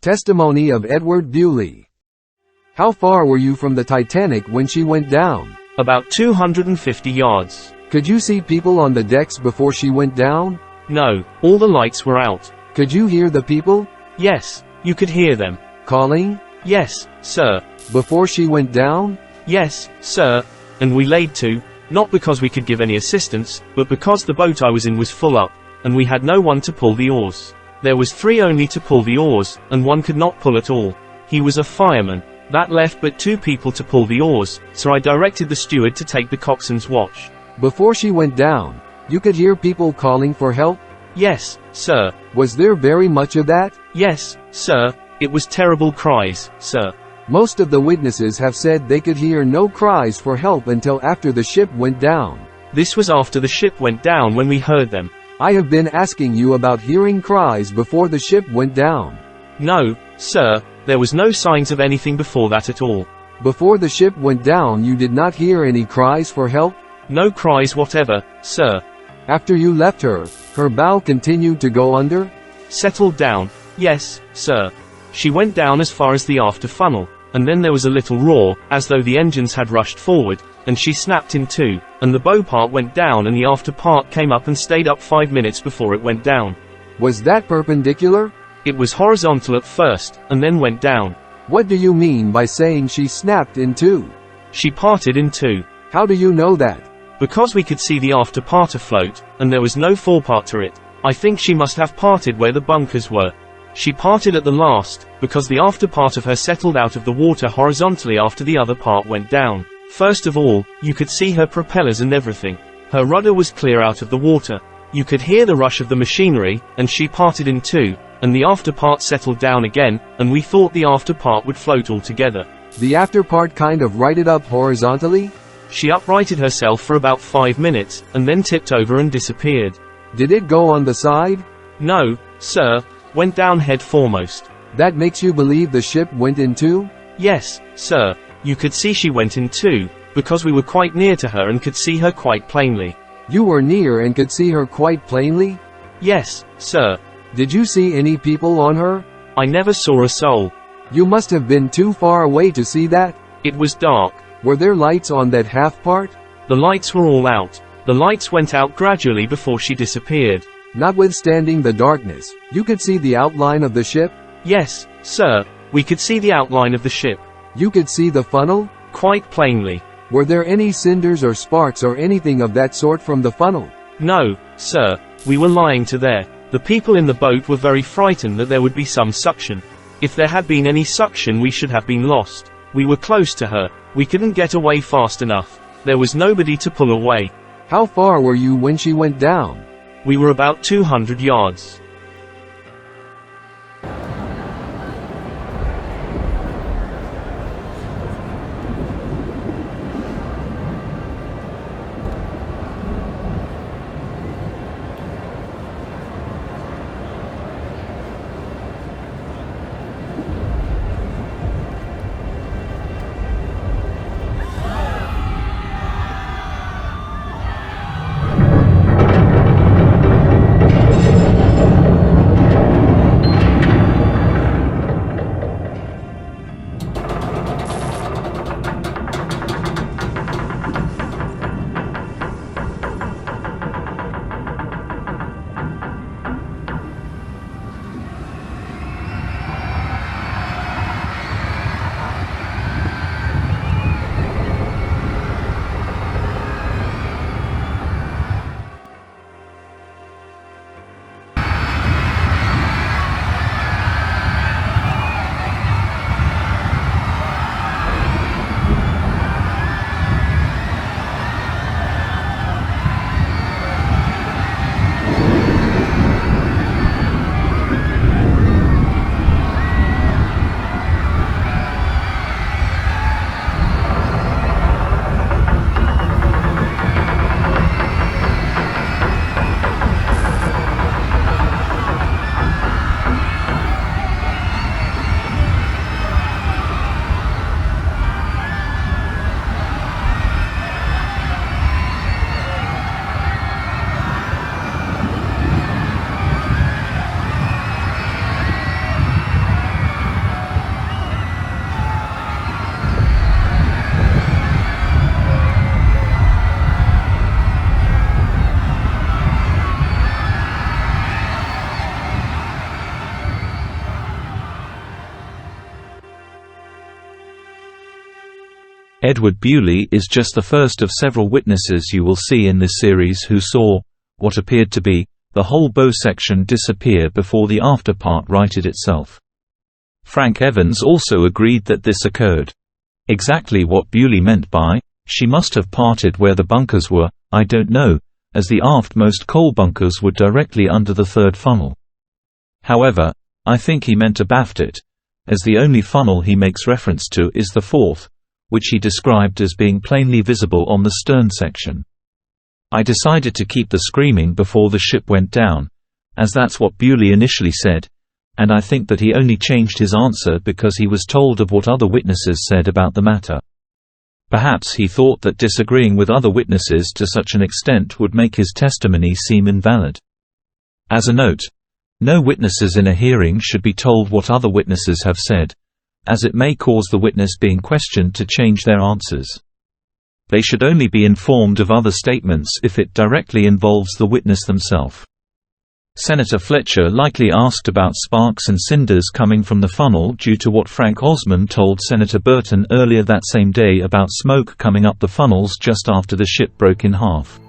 Testimony of Edward Bewley. How far were you from the Titanic when she went down? About 250 yards. Could you see people on the decks before she went down? No, all the lights were out. Could you hear the people? Yes, you could hear them. Calling? Yes, sir. Before she went down? Yes, sir. And we laid to, not because we could give any assistance, but because the boat I was in was full up, and we had no one to pull the oars. There was 3 only to pull the oars, and 1 could not pull at all. He was a fireman. That left but 2 people to pull the oars, so I directed the steward to take the coxswain's watch. Before she went down, you could hear people calling for help? Yes, sir. Was there very much of that? Yes, sir. It was terrible cries, sir. Most of the witnesses have said they could hear no cries for help until after the ship went down. This was after the ship went down when we heard them. I have been asking you about hearing cries before the ship went down. No, sir, there was no signs of anything before that at all. Before the ship went down you did not hear any cries for help? No cries whatever, sir. After you left her bow continued to go under? Settled down. Yes, sir. She went down as far as the after funnel, and then there was a little roar, as though the engines had rushed forward, and she snapped in 2, and the bow part went down and the after part came up and stayed up 5 minutes before it went down. Was that perpendicular? It was horizontal at first, and then went down. What do you mean by saying she snapped in 2? She parted in 2. How do you know that? Because we could see the after part afloat, and there was no forepart to it. I think she must have parted where the bunkers were. She parted at the last, because the after part of her settled out of the water horizontally after the other part went down. First of all, you could see her propellers and everything. Her rudder was clear out of the water. You could hear the rush of the machinery, and she parted in 2, and the after part settled down again, and we thought the after part would float altogether. The after part kind of righted up horizontally? She uprighted herself for about 5 minutes, and then tipped over and disappeared. Did it go on the side? No, sir. Went down head foremost. That makes you believe the ship went in 2? Yes, sir. You could see she went in 2, because we were quite near to her and could see her quite plainly. You were near and could see her quite plainly? Yes, sir. Did you see any people on her? I never saw a soul. You must have been too far away to see that. It was dark. Were there lights on that half part? The lights were all out. The lights went out gradually before she disappeared. Notwithstanding the darkness, you could see the outline of the ship? Yes, sir. We could see the outline of the ship. You could see the funnel? Quite plainly. Were there any cinders or sparks or anything of that sort from the funnel? No, sir. We were lying to there. The people in the boat were very frightened that there would be some suction. If there had been any suction we should have been lost. We were close to her. We couldn't get away fast enough. There was nobody to pull away. How far were you when she went down? We were about 200 yards. Edward Bewley is just the first of several witnesses you will see in this series who saw what appeared to be the whole bow section disappear before the afterpart righted itself. Frank Evans also agreed that this occurred. Exactly what Bewley meant by "she must have parted where the bunkers were," I don't know, as the aftmost coal bunkers were directly under the third funnel. However, I think he meant abaft it, as the only funnel he makes reference to is the fourth, which he described as being plainly visible on the stern section. I decided to keep the screaming before the ship went down, as that's what Bewley initially said, and I think that he only changed his answer because he was told of what other witnesses said about the matter. Perhaps he thought that disagreeing with other witnesses to such an extent would make his testimony seem invalid. As a note, no witnesses in a hearing should be told what other witnesses have said, as it may cause the witness being questioned to change their answers. They should only be informed of other statements if it directly involves the witness themselves. Senator Fletcher likely asked about sparks and cinders coming from the funnel due to what Frank Osmond told Senator Burton earlier that same day about smoke coming up the funnels just after the ship broke in half.